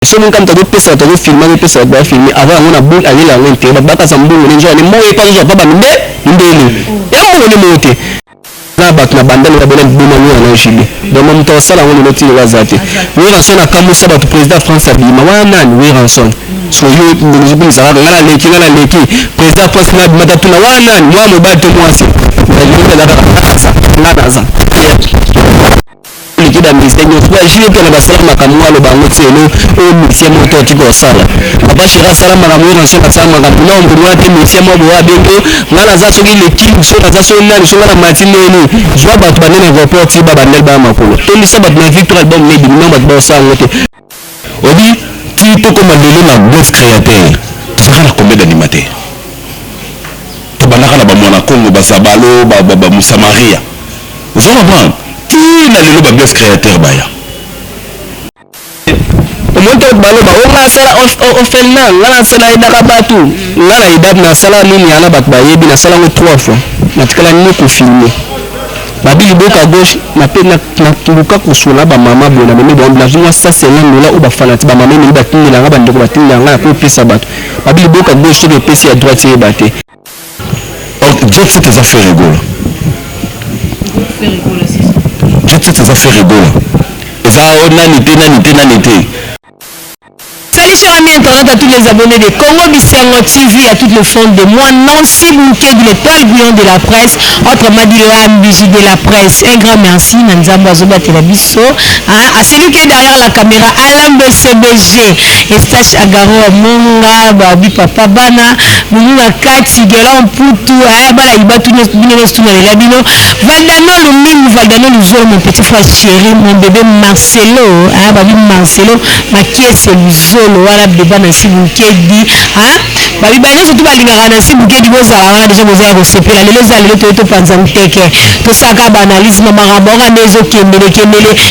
Si on comme tu peux ça, tu peux filmer, tu peux ça, tu peux filmer. Avant, on a beaucoup allé là, on était, bah quand ça me boule, les gens, les mots et pas les gens, pas m'aider, m'aider. Et on est monté. Là, bah la bande, la bonne boum en Chili. Dans mon temps, ça là, on est monté le Wazate. Oui, rançon a comme ça, le président France a dit, mais oui, rançon. Soyez, nous nous ça, on a l'équipe, président France a dit, matatuna, moi, mon bateau, moi, c'est. L'équipe d'administration, soit j'y ai qu'elle va se faire à le bango c'est le monsieur moto qui go sala. Papa chira sala maramu na sala sala maramu na mbwa te monsieur mo boa bengo ngala za so l'équipe so na za so na so na matinée ni joa ba to banene report ti ba bandel ba makolo. To ni so ba na victoire album ne bi no ba ba sa ngote. Obi ti to comme lelo na bluff créateur. Tu sais na combien d'animateurs? To banaka na ba mwana Congo ba sabalo ba Moussa Maria. Vous comprenez? Qui n'a le bluff créateur baya au moins tout balo ba on a sala on fait là la sala idaka batu la idab na sala nini ana bat ba yebi na sala 3 fois na tikala ni ko filmer babili boka gauche na pe na luka ko sola ba mama bona meme bon la journée ça c'est là là ou ba fanati ba mama ni ba tinela nga ba ndeko ba tinela nga ko pesa batu babili boka gauche to pesa à droite et baté Dieu c'est tes affaires rigoles Dieu ça fait rigoler. Et ça, on a nité. Salut chers amis internautes, à tous les abonnés de Congo Bisango TV, à toutes les fans de moi, Nancy Bouquet, l'étoile bouillante de la presse, autrement dit l'âme bougie de la presse. Un grand merci, Nanzambo Azoba Telabiso, à celui qui est derrière la caméra, Alain BCBG, Estache Agaro, Monga, Babi Papa Bana, Mouna Kati, Guélan Poutou, Bala Ibatou, Labino, Valdano Luming, Valdano Luzolo, mon petit frère chéri, mon bébé Marcelo, Babi Marcelo, ma qui est celui wala débat na sibukedi babi bana surtout balingaka na sibukedi bozala wana déjà bozala kosepela lelo ezala lelo to panza mteke tosaka baanalyse na makambo wana ezokendele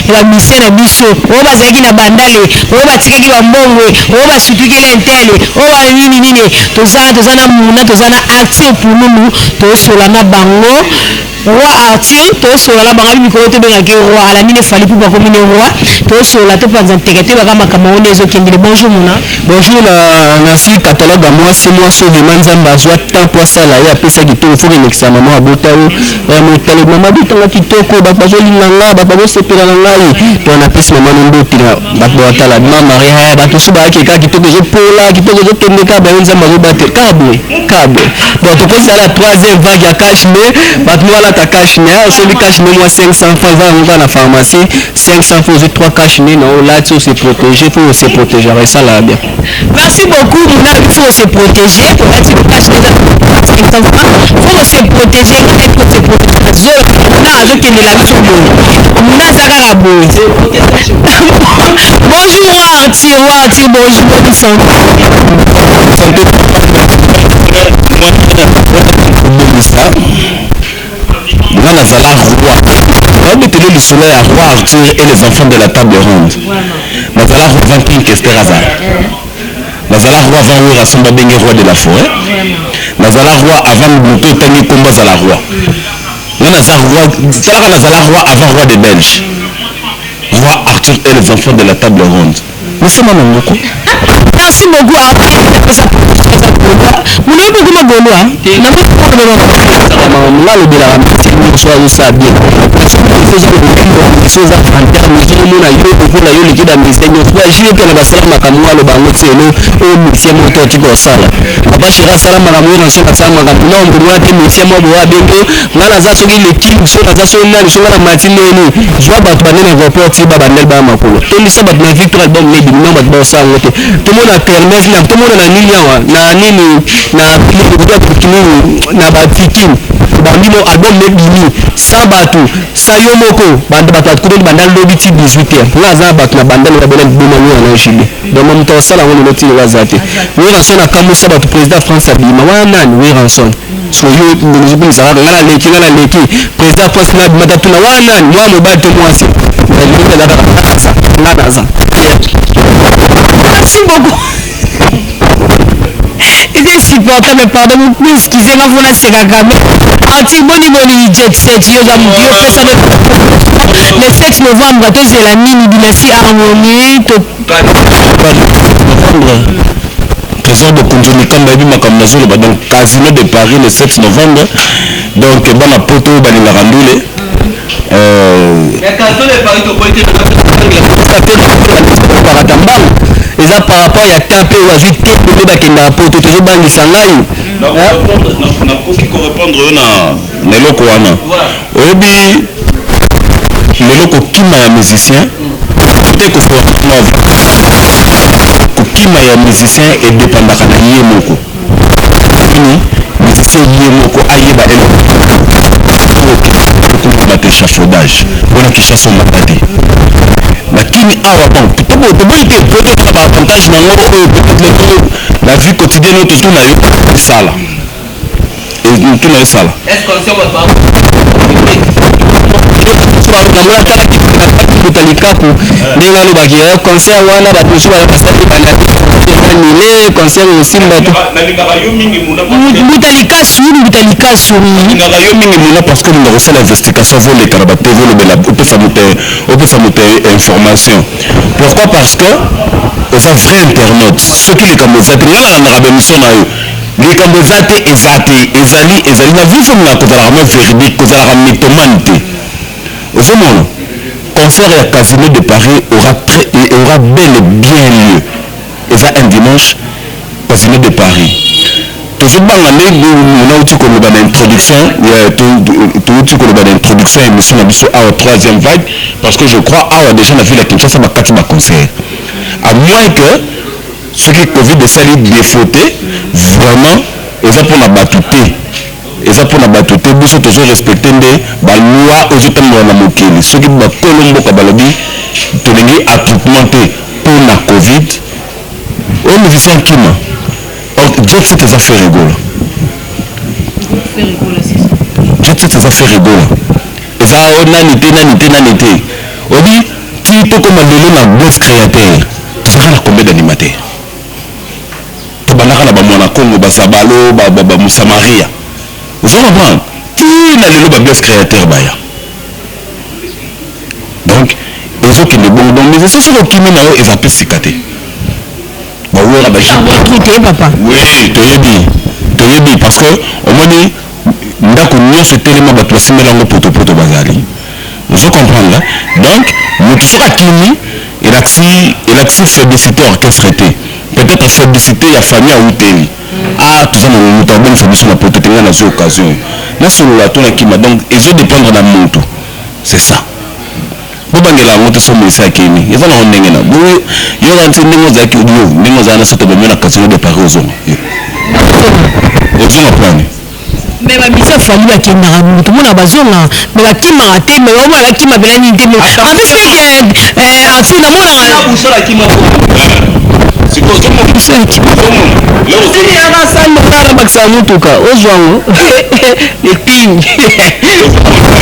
bamise na biso oyo bazalaki na bandale oyo batikaki bambongwe oyo basutukeli intele oyo nini toza na muna toza na acteur pour nous tosola na bango roi Arthur tosola la bango mikolo te bengaki roi ala nini fali pour bakomi ne roi tosola to panza mteke te bakama makambo ezokendele. Bonjour Mouna. Bonjour Nancy, catalogue à moi, c'est moi sauvé Manzamba, soit tant pour ça là, et après ça qui tourne, il faut que l'examen, maman, Botao, maman, Botao, qui toko, Bapazoli Nanga, Bapazo Sepela Nanga, tu en as plus maman, Ndotila, Bapoata, la maman, Maria, Batosuba, qui toko, je pola, qui toko, je tombe, Kabanzamba, Robate, câble. Donc, tu penses à la troisième vague à Cachemire, Batmoa là, ta Cachemire, celui Cachemire, moi 500 francs, on va à la pharmacie, 500 francs, 3 Cachemire, non, là, tu sais protéger, il faut se protéger. Ça là bien. Merci beaucoup. Il faut se protéger. Il faut se protéger. Bonjour Arthur, bonjour. Le soleil à roi Arthur et les enfants de la table ronde. Nazala roi Vampin Kester Hazard. Nazala roi avant le Rassamba Bengue roi de la forêt. Nazala roi avant Bouto Tangi Komba Zala roi. Nazala roi avant roi des Belges. Roi Arthur et les enfants de la table ronde. Nous sommes en beaucoup. Merci beaucoup Arthur. Tout le monde a kermesse, tout le monde a nini na batikin bandimo album nebini sabatu sayomoko bande batatu ko bandal lobiti 18h ngaza batu na bandal na belen boma ngona na jibe donc mon to sala ngone loti wazate we ranson na kamu sabatu président France abima wana ni we ranson so yo ndizibuni sala ngala leki président France na matatu na wana ni wa mobato mwasi nganaza. Merci beaucoup. C'est supportable, mais pardon, vous excusez-moi, vous n'avez pas gagné. Anti-boni jet set, le 7 novembre, c'est la mini dynastie harmonie, Trésor de Kunjuni Kambabi Makamnazolo, donc Casino de Paris le 7 novembre. Donc, bon, à Poto, Balina Randoule. Et ça par rapport à Tapé ou à Juté, pour les n'a pas tout toujours dans les sangaïs. On répondre à Nelokouana. Obi, Neloko Kima ya musicien, peut-être que faut Kima ya musicien et dépendant de Yemoko. Musicien Yemoko Ayeba et chafaudage. On a qui chasse au matate. Lakini awa bon peut-être par avantage la vie quotidienne tout na yo sala et tout na sala est-ce qu'on sait votre kutalikaku ndinga lubaki concert wana batusu basali banile concert osimba tu butalikasu ngaka yo mingi muna parce que nous avons l'investigation vole karaba TV le bela au peut information. Pourquoi? Parce que aux vrais internautes ceux qui les kamozate ngala na rabe mission na yo les kamozate ezali na vision na kozala vraiment véridique kozala mythomane au moment concert à Casino de Paris aura bel et bien lieu et ça un dimanche Casino de Paris. Toujours dans l'année où on a eu l'introduction émission à la troisième vague parce que je crois à déjà la ville à Kinshasa ma concert à moins que ceux qui Covid de salir défauté vraiment et ça pour la batouté et ça pour la batouté vous êtes toujours respecté des loi aux états de la mokeli ceux qui ba Colombo kabalobi tolingi attroupamenté pour la Covid au musicien Kima. Jet set eza fait rigola. Jet set eza fait rigola. Eza nani te. Obi ti to comme lelo na bluff créateur. Tu seras la combien d'animateurs? To banaka na ba mwana Congo ba Sabalo ba Musamaria. Vous allez comprendre. Ti na lelo ba bluff créateur baya. Donc ezo ki ne bon donc mais c'est sur kimi na o eza pe sikate. Oui, toyebi parce que au moins ndako nyonso telema bato basimelango poto bazali vous comprenez là donc nous toujours akini elaxi félicité orchestré peut-être félicité ya famille à Outeli tout ça nous t'avons fait na poto tenga na occasion na solo la tona kima donc ils dépendre na monto c'est ça bobangela ngoto so mesa kini eza na ndenge na bo yo ranti ndenge za ki udio ndenge za na soto ba mena Casino de Paris ozonga ozonga plan mais ba bisa famille akenda ramu tout mona bazonga mais ba kima ate mais ba ba kima belani ndemo en fait afina mona busala kima c'est quoi comme busala kima leo c'est ya rasano kana baksa mutuka ozwango et puis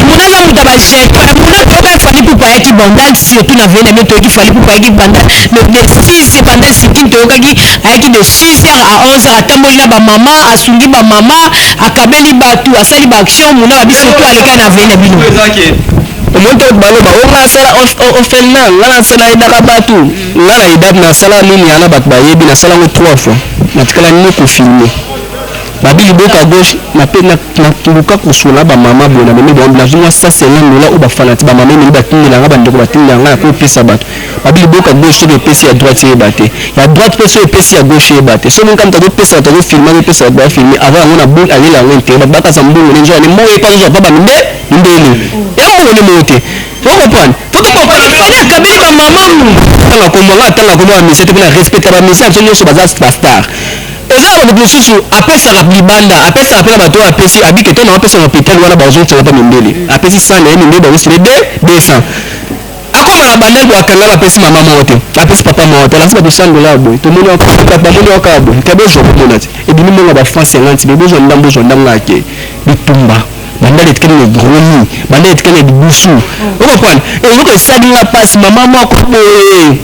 mona la mutaba chef mona toka fali pupa yaki bandal surtout na vena mais toki fali pupa yaki bandal de 6 bandal sikin toka ki ayaki de 6h à 11h atamboli na ba mama asungi ba mama akabeli batu asali ba action mona ba biso to aleka na vena bino omonto baloba onga sala ofenna ngala sala idaka batu ngala idab na sala nini ana batu bayebi na sala ngo 3 fois natikala nini ko filmer babili boka gauche na pe na tuluka kusula ba mama bona meme bon la journée ça c'est là là ou ba fanati ba mama ni batingi la ngaba ndeko batingi la ngaba ko pesa bato babili boka gauche ke pesa à droite et baté ya droite pesa et pesa à gauche et baté so mon kam ta pesa ta filmer pesa ba filmer avant on a boule aller la ngente ba baka sambungu ni njani mo e pa zo pa ba ndele et on ne monte faut comprendre faut que on kabeli ba mama tanga ko mo mi c'était pour respecter ba message so baza star eza ba bisusu apesa la libanda apesa apela bato apesi abike to na apesa hôpital wala bazo tsala pa mindele apesi sana yeni ndebe ba sile 200 akoma na bandel kwa kangala apesi mama mote apesi papa mote la sababu sando la boy to moni okapa ba moni okabo kabe jo monati e bimi monga ba France 50 bebo zo ndambo ake bitumba bandel etkene le groni bandel etkene le busu o comprendre et yo ko salinga passe mama moko boye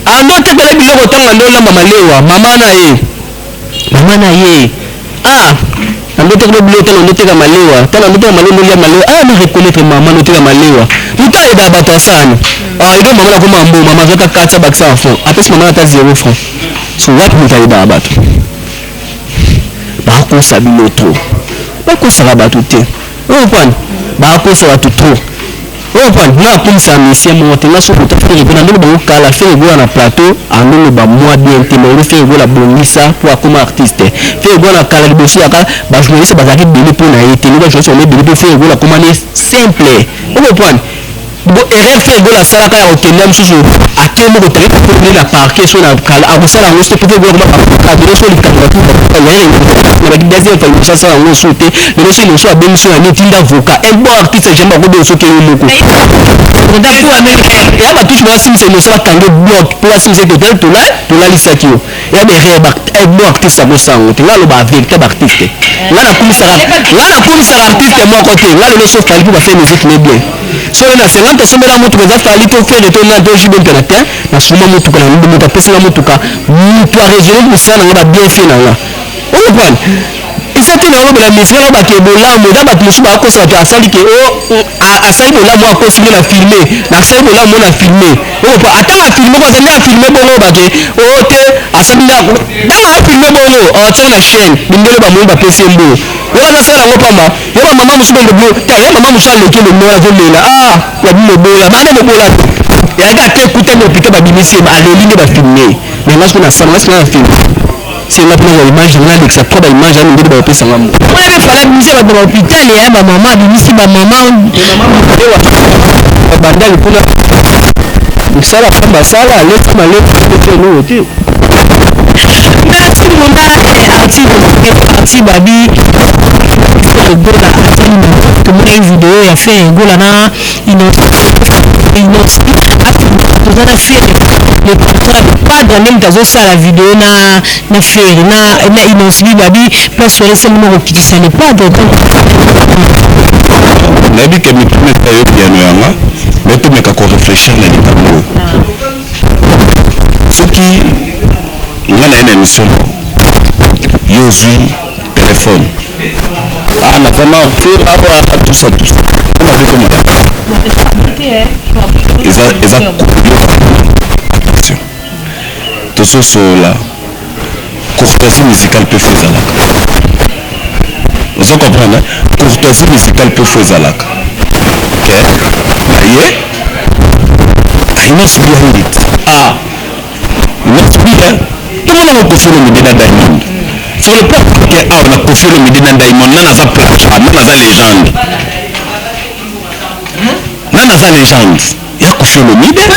ando tekala biloko tanga ndo la mama lewa mama na ye ndote ko blote ndote ka malewa tala ndote ka malewa ya malewa na reconnaître mama ndote ka malewa muta eda bato sana il doit maman comme un bon maman zaka 400 baksa en fond après maman ata 0 francs so what mutali ba bato ba ko sabilo trop ba ko sala bato te on prend ba ko sala tout trop on prend na comme ça monsieur monter na so to faire bien ndo ba kala faire bien na plateau ando ba moi bien te mais faire bien la bonisa pour comme artiste faire bien la kala libosi aka ba journaliste ba zaki bele pour na été ni ba journaliste on est bele faire bien la comme simple on prend bon erreur fait go la sala ka o kenya msusu akemo ko tari ko ni la parquet so na kala a sala ngo sto peut go ma ka so li ka ko ya ya ba deuxième fois ça sala ngo sauter le so il so a ben so na tinda voka un bon artiste j'aime pas go so ke moko on da pour américain ya ba touche ba sim c'est no so ba tango bloc pour la sim c'est total to la lisaki yo ya des erreur ba un bon artiste ça go sango te ngalo ba véritable artiste ngana kumisa artiste moko te ngalo le so fali pour faire musique mais bien so na c'est quand on la moto za fali to faire to na doji ben penata na suma moto kana ndo moto pesa la moto ka tu as raison pour ça na ba bien fait na là on prend et ça te na la musique là ba ke bola mo da ba musu ba ko sa to asali ke o asali bola mo ko filmer na filmer na asali bola mo na filmer o pa ata na filmer ko za na filmer bolo ba ke o te asali na ba filmer bolo o te na chaîne bindele ba mo ba pesa mbo wana sala ngo pamba yo mama musu bende blo ta yo mama musu aleke le mo la volela ya bino bola ba na bola ya ga te kuta mo pika ba bimisi ba aleli ne ba filmer mais là ce qu'on a ça là ce qu'on a filmé c'est la première image là avec sa propre image là ngidi ba pesa ngamo on avait fala bimisi ba ba hôpital ya ba mama bimisi ba mama banda le pona sala pamba sala le kama le ko no ti merci mon ati babi gola to mo vidéo ya fait gola na inosi tozana faire le contrat pas même tazo ça la vidéo na faire na inosi babi parce que c'est mo qui ça n'est pas de nabi que mi permettre yo piano yanga mais to meka ko réfléchir na likambo ce qui ngana ina mission yo zui téléphone na vraiment faire avoir tout ça on a vu comment attention tout ça là courtoisie musicale peut faire zalaka vous comprenez courtoisie musicale peut faire zalaka ok aye aina subia hili nasubia tout le monde confirme Medina Diamond sur le plan que on a confirmé Medina Diamond nana za plateau nana za légende nana za légende ya confirmé Medina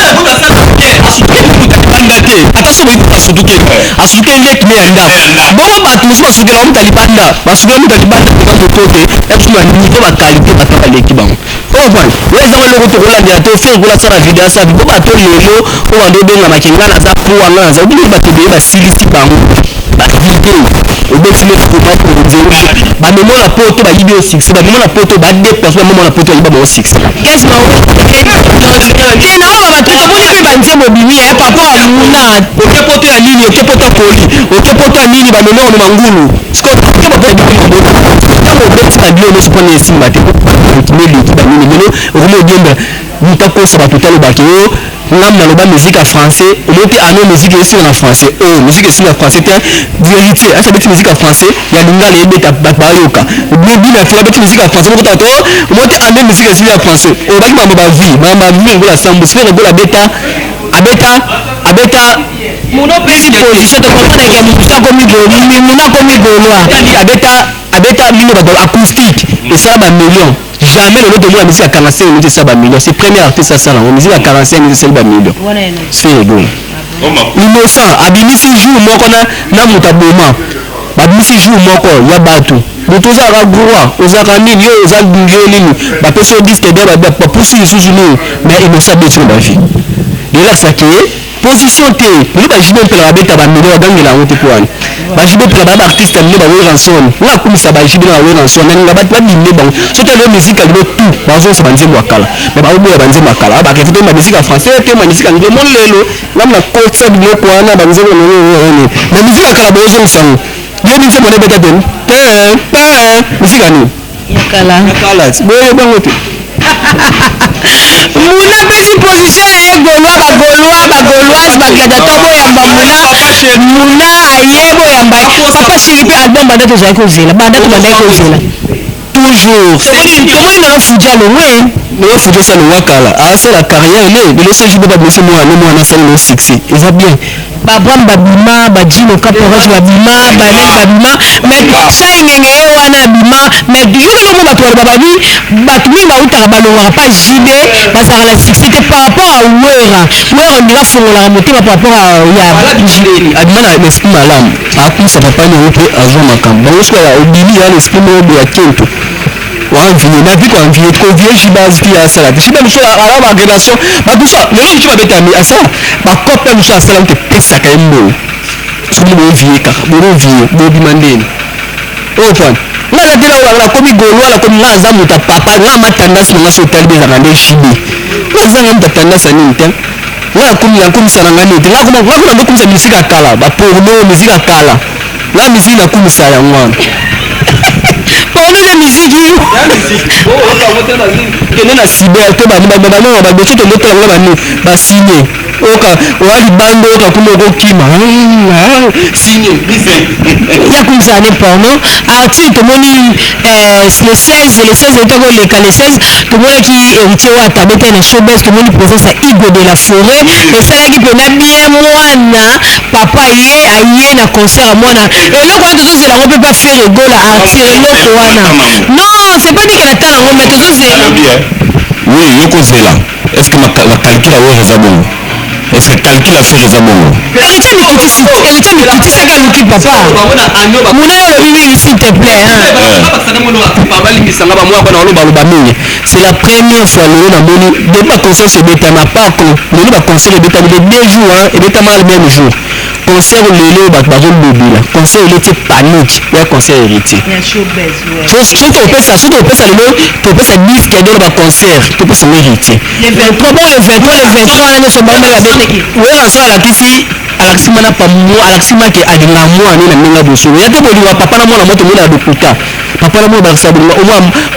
attention mais pas surtout asuke lek me anda bobo ba tu so suke on talibanda basuke mu talibanda ko côté et puis niveau ba qualité ba ta leki bango oh bon ouais ça le retour là dia to faire la sala vidéo ça bobo ba to lelo o ando benga makinga na za pour nga za obi ba to be ba silisi bango ba vidéo obeti le format pour dire ba memo la poto ba vidéo 6 ba memo la poto ba deux personnes memo la poto ba 6 qu'est-ce que na ba to mo ni ba nzembo bimi e papa amuna oke poto ya nini oke poto poli oke poto nini ba memo no mangulu sko ke ba poto bimi kama obeti ba bio no sipone esimba te meli ki ba nini meno omo diemba mutakosa ba totalo ba ke ngam na loba musique en français au monter à nos musique ici en français musique ici en français c'est vérité ça veut dire musique en français ya linga le beta bayoka bi na fla beta musique en français ko tato au monter à nos musique ici en français o ba ki ba vie ngola sambu sfere ngola beta muno pesi position to comprendre que musa komi goloa abeta lino ba acoustique et ça ba million jamais le lot de la musique à 45 minutes ça ba million c'est premier artiste ça la musique à 45 minutes c'est ba million c'est bon innocent abimisi jour moko na mutaboma babimisi jour moko ya batu botoza ka gwa ozaka nini yo oza dunjo nini ba peso disque de ba pousse isusu ni mais innocent betu ba vie relax ça position te ni ba jibe pela beta ba million gangela wote kwani ba jibe pela ba artiste ni ba we ranson na kumisa ba jibe na we ranson na ba bimne ba so te le musique ali tout ba zo se banze mwakala ba ubo ya banze mwakala ba ke te ma musique en français te ma musique en mon lelo namna concert ni ko ana banze ko ni na musique kala ba zo sang yo ni se mo ne beta ten musique ani yakala boye bango te Mouna pesi position ya Gaulois bagauloise bagladiateur boyamba Mouna aye boyamba papa chéri pe album banda tozali kozela banda tobandaki kozela toujours comment il a foutu le ouais mais faut ça le wakala c'est la carrière il est ce jour pas blessé moi na ça le succès il va bien babram babima bajino caporage babima balek babima mais chaingenge wana bima mais yokolo mo bato bababi bato mi bautaka balongaka pas JB bazala la succès par rapport à wera ndila fongola motema par rapport à ya JB adimana l'esprit malamu akumisa papa ni ope azwa makambo bango soka ya obili ya l'esprit mo ya kento wanvie na vie wanvie ko vie jibaz qui a sala jiba muso ala ba relation ba kuso le ki tu abeta mi asa ba kopya muso asala ke pesa ka mbo somo bo vie ka bo vie bo dimandeni o point na la tela wala ko mi golo wala ko na za muta papa na matandasi na so talbe za ngande shibi na za ngam tatandasa ni nten wala kumi sana ngani te na kuma na kumisa misika kala ba porno misika kala na misika kumisa ya ngwana porno na musique kende na cyber to bani babano babeso to motela ngo bani basigné oka wali bando oka kuma okima signé ya kumisa ne porno artiste to moni le 16 ntako leka le 16 to moni ki héritier wa tabete na showbiz to moni présence à Igo de la Forêt et ça qui pena bien mwana papa aye na concert mwana eloko wana tozozela ngo mpe pas faire rigola artiste eloko wana non c'est pas dit que la tala ngo mais tozozela oui yokozela est-ce que ma calcul a wera za bongo est-ce que calcul a fait za bongo héritier mikiti saka luki papa muna obibi s'il te plaît c'est la première fois le na moni de pas concert se beta na pas le ba concert e beta de 2 jours et beta mal même jour concert lelo ba bazo lobila concert il était panique ya concert héritier sauf au pesa lelo to pesa disque ya ba concert to pesa héritier le 23 bon le 23 ane so banda la beteki wera so alakisi mana pamu alakisi make adinga mwana na minga boso yake boliwa papa na mwana moto mwana dokuta papa na mwana bakisa bolinga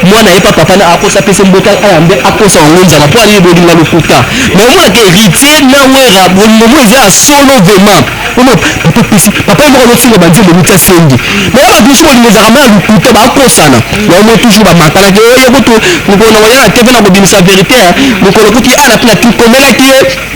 mwana yepa papa na akosa pese mbota ayambe akosa ongonza na poali bolinga lokuta mais omona ke héritier na wera bolingo mo eza solo vraiment omo papa pesi papa mo ko tsinga banzi de muta sengi mais ba biso bolingo za kama lokuta ba akosana ya mo toujours ba makala ke yo boto ngona waya TV na bodimisa vérité ngoko lokuti ala tuna tukomela ke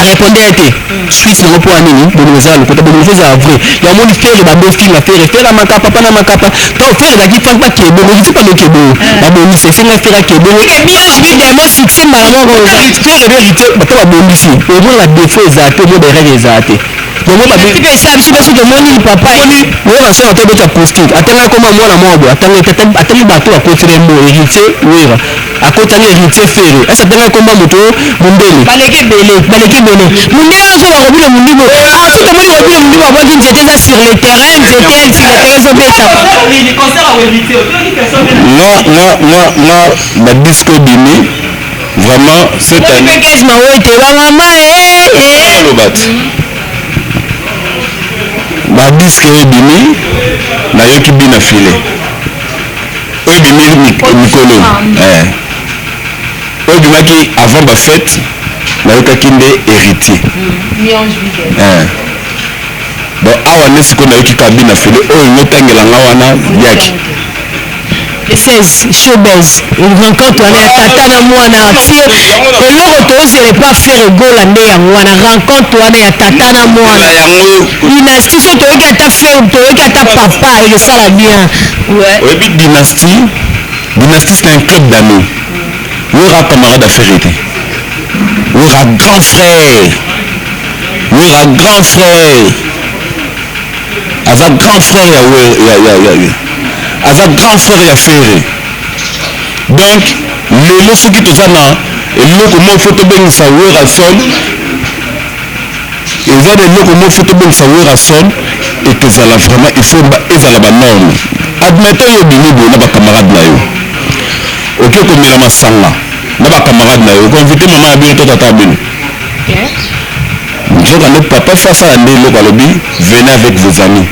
répondait à tes suisse na pour anini boneza le côté boneza vrai ya moni faire ba beau film faire la makapa pas na makapa to faire la qui pas que bon je pas le que bon ba bon c'est faire que bon et bien évidemment succès maman faire la vérité ba to ba bon ici et bon la défaut za te mo derrière les ate donc ba bi que ça biso baso de moni papa moni wera so to beta posting atanga comme moi na mobo atanga ba to a continuer mo héritier wera akotani héritier faire esa tanga comme moto mondeli baleke bele mundele so bakobi le mundibo so tomoni kobi le mundibo abwaki nzete eza sur le terrain nzete ezobeta moi badisque bimi vraiment cette année pekes mawoite bamama lobat badisque ebimi nayoki bina file oyo bimi mikolo oyo bimaki avant bafete nayokaki nde héritier bon awa nde sikoyo nayoki kaka bina fele oyo notangelanga wana yaki le 16 showbiz rencontre wana ya tata na mwana artire eloko tozele pas faire egola nde yango wana rencontre wana ya tata na mwana dynastie so toyoki ata faire toyoki ata papa ekosala bien oyebi dynastie c'est un club d'amis wera camarade affaire ete wera grand frère aza grand frère aza grand frère ya fere donc lelo soki toza na eloko mo fo tobengisa wera son eza na eloko mo fo tobengisa wera son ekozala vraiment il faut ezala banorme admettons yo bimi boye na bacamarade na yo oke komela masanga na bacamarade na yo okonvite mama ya bino to tata ya bino nzoka nde papa fo asala nde eloko alobi venez avec vos amis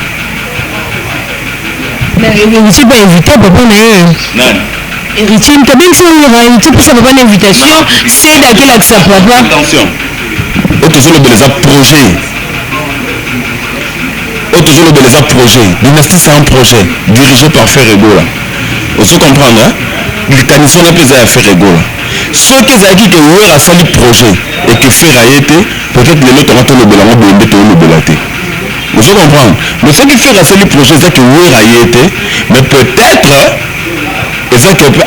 tu peux inviter papa na ye héritier kabinso héritier pour ça pas une invitation c'est dans quel axe papa attention toujours le projet toujours le projet dynastie c'est un projet dirigé par Frère Egola vous comprenez hein il canison la plaisir à Frère Egola ceux qui ont dit que ouais a sali projet et que Frère a été peut-être les autres ont le belango de le belaté vous comprenez mais ceux qui font sali projet c'est que ouais a été mais peut-être et ça que bon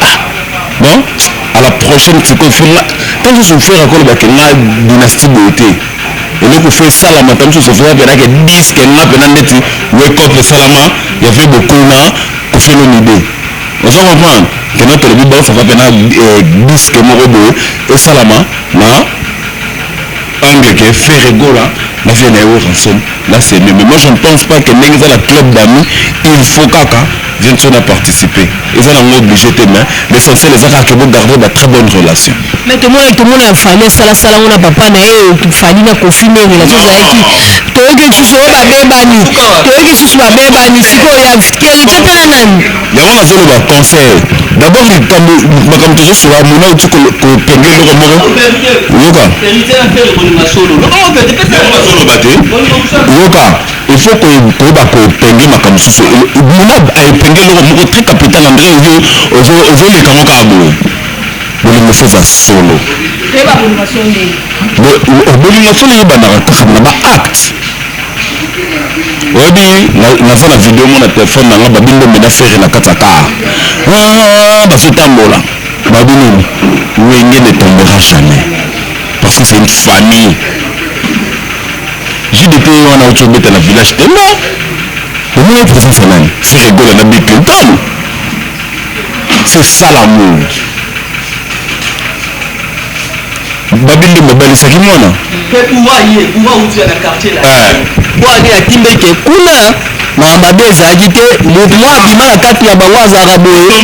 à la prochaine c'est qu'on fait quand je suis faire encore la dynastie beauté et donc on fait ça la matin sur ce faire que 10 que n'a pas net wake up salama il y avait beaucoup là qu'on fait une idée vous comprenez que notre vidéo ça va pas 10 que moi et salama là angle que faire rigola la vie n'est ensemble là c'est mieux mais moi je ne pense pas que n'existe la club d'amis il faut kaka viennent à participer ils ont obligé de mais l'essentiel les gens qui vont garder de très bonnes relations mais tout le monde a fallu ça on a papa na fallu na confirmer relation za qui to que tu sois ba bebani to que tu sois bebani siko ya quel tata nani ya wana zolo ba conseil d'abord il tombe comme toujours sur la mona tu ko pengelo ko moko yoka yoka il faut que ba ko pengelo makam susu mona ay pengelo ko moko très capital André ozo le kamo ka abo bolingo ça solo bolingo solo yebana ka ba acte oyebi naza na video mo na telefone nanga babindo mena fere na kati ya kar bazotambola babi nini wenge ne tombera jamais parce que c'est une famille JDP wana otobeta na village te non omona présence nani c'est rigolo na Bill Clinton c'est ça l'amour babindo mobalisaki mwana bwaki atimbe ke kuna makambo ezalaki te motu mwa abima na kati ya bango azalaka boye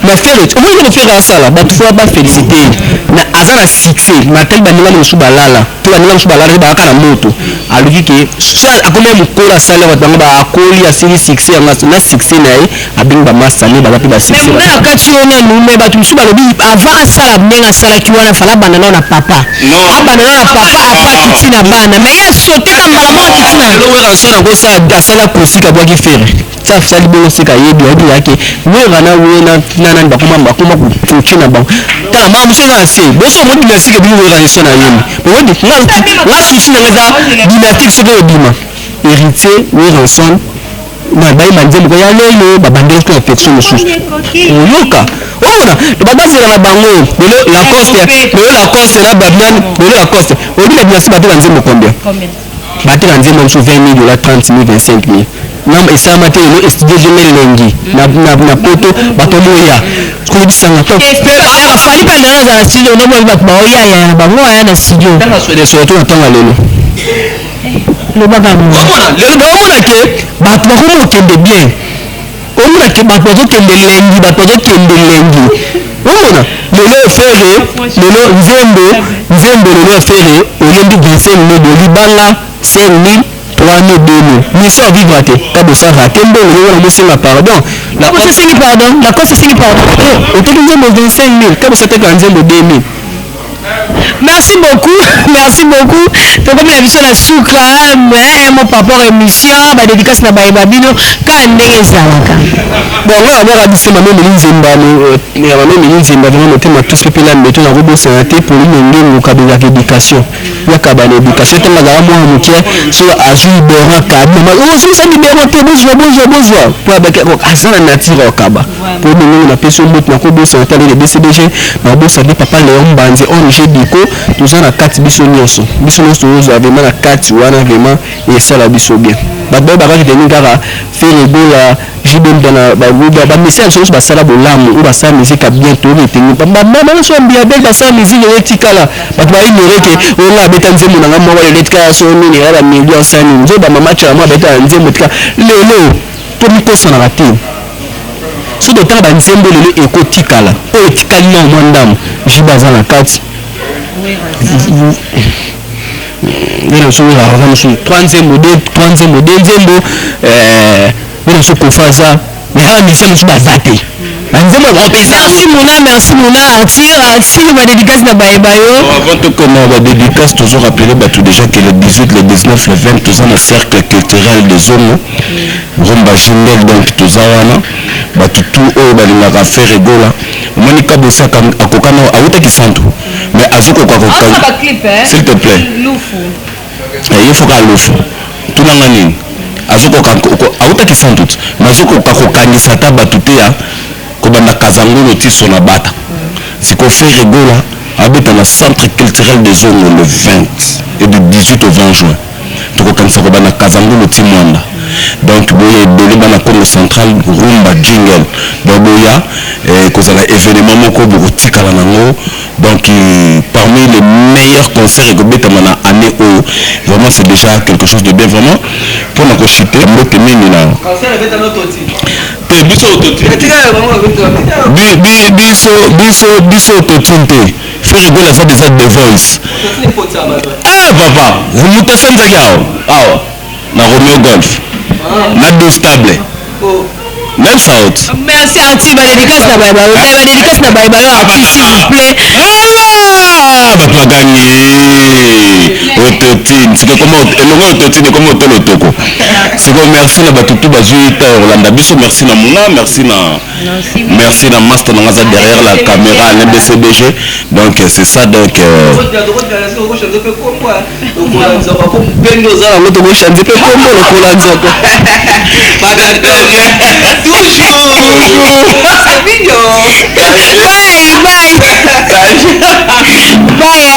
na fere omoi na fere asala bato fo bafélicité aza na succès matali baninga mosusu balala to baninga mosusu balala te bayaka na moto aluki ke akomi mokolo asali bato bango baakoli asili succès yango na succès na ye abengi bamasane baza mpe basuccès na kati oyo nanu me bato mosusu balobi avant asala ndenge asalaki wana fala banda nao na papa abanda nao na papa apa titi na bana me ye asoteka mbala moko titi na loweranso nango asala kosika bwaki fere ti asali bongo sika yebi oyebi yake wera na we nanani bakoma koki na bango tala maa mosu eza na se boso omoni dynastique ebimi wera eso na yembi odi nga susi nanga eza dynastique soki ebima héritier weranson bayima nzembo ko ya lelo babandeli to affection mosusu oyoka omona babazela na bango lelo lacoste na babnan lelo lacoste oyebi na dynastique bateka nzembo combien bateka nzembo mosusu 20 000 $30 000 25 000 nam esalama te lelo estudio jeme lengi na poto bato moya kolobisanga afali mpe ndana aza na studio nomoi bato baoyaya na bango aya na studio ntanga swede to na ntango ya lelo lobaka lelo baomona ke bato bakoma okende bien omona ke bato bazokende lengi bato bazokende lengi omona lelo fere lelo nzembo lelo afere oyendi 25 000 libanga 5 000 3 000 2 000 mission à vivre te kabosa raté mbongo lelo mosenga pardon la cause c'est pardon oteki nzembo 25 000 kabosa teka nzembo 2 000. Merci beaucoup. Comme la mission la soukra, mon papa émission, ma dédicace na baïba bino, quand ndenge zalaka. Bon, là on a dit c'est maman Melinzemba, vraiment thème tous peu là mettons la robot santé pour l'ingé au cadre de l'éducation. Ya kabane éducation te la moi moké sur azul libéra kaba. Oh, c'est libéra te bonjour. Pour avec azana nature au kaba. Pour nous on a pêché mot na ko bossa santé les DCDG, na bossa ni papa Léon Banze ONG Diko, tous en a 4 biso nyonso vraiment na 4 wana vraiment et ça la biso bien. Bato baba ki ngara faire ebola jibem dans ba message sur ba sala bolamu ou ba sa musique a bientôt retenir ba so bien avec ba sa musique etikala bato ba ignorer que on a beta nzembo na ngamo wala letka so nini ala million sani nzo ba mama cha mo beta nzembo tika lelo to mikosa na rati so de temps ba nzembo lelo ekotikala o etikali na mwandam jibaza na kati nina so la ramu so troisième modèle nzembo nina so kofaza mais hala misa musu bazate nzembo ya kopesa merci Mouna tire ma dédicace na bayo avant de connaître la dédicace toujours rappeler tout déjà que le 18 le 19 le 20 tous un cercle culturel des zones rumba jingle donc tous wana batu tout au balingaka faire rigola moni kabosa akokana awuta kisantu mais azuko kwa s'il te plaît il faut qu'à l'ouf tout na nini azuko awuta kisantu mais azuko kakokangisa ta batu te ya kobanda kazangolo tiso na bata siko faire rigola habite dans le centre culturel des zones le 20 et du 18 au 20 juin tokokanisa kobanda kazangolo timwanda donc boya ebele bana Congo central rumba jingle donc boya kozala événement moko bokotikala nango donc parmi les meilleurs concerts ekobetama na année oyo vraiment c'est déjà quelque chose de bien vraiment mpona kochite mbote mingi na te biso ototine te faire rigola ça déjà The Voice papa moto asanzaki awa na Romeo Golf na do stable même South merci anti ma dédicace na bayo s'il vous plaît bato baganye ototine siko koma elongo ototine koma otolotoko siko merci na bato tout bazwi ta Orlando biso merci na Mouna merci na master na ngaza derrière la caméra l'MBCBG donc c'est ça donc bye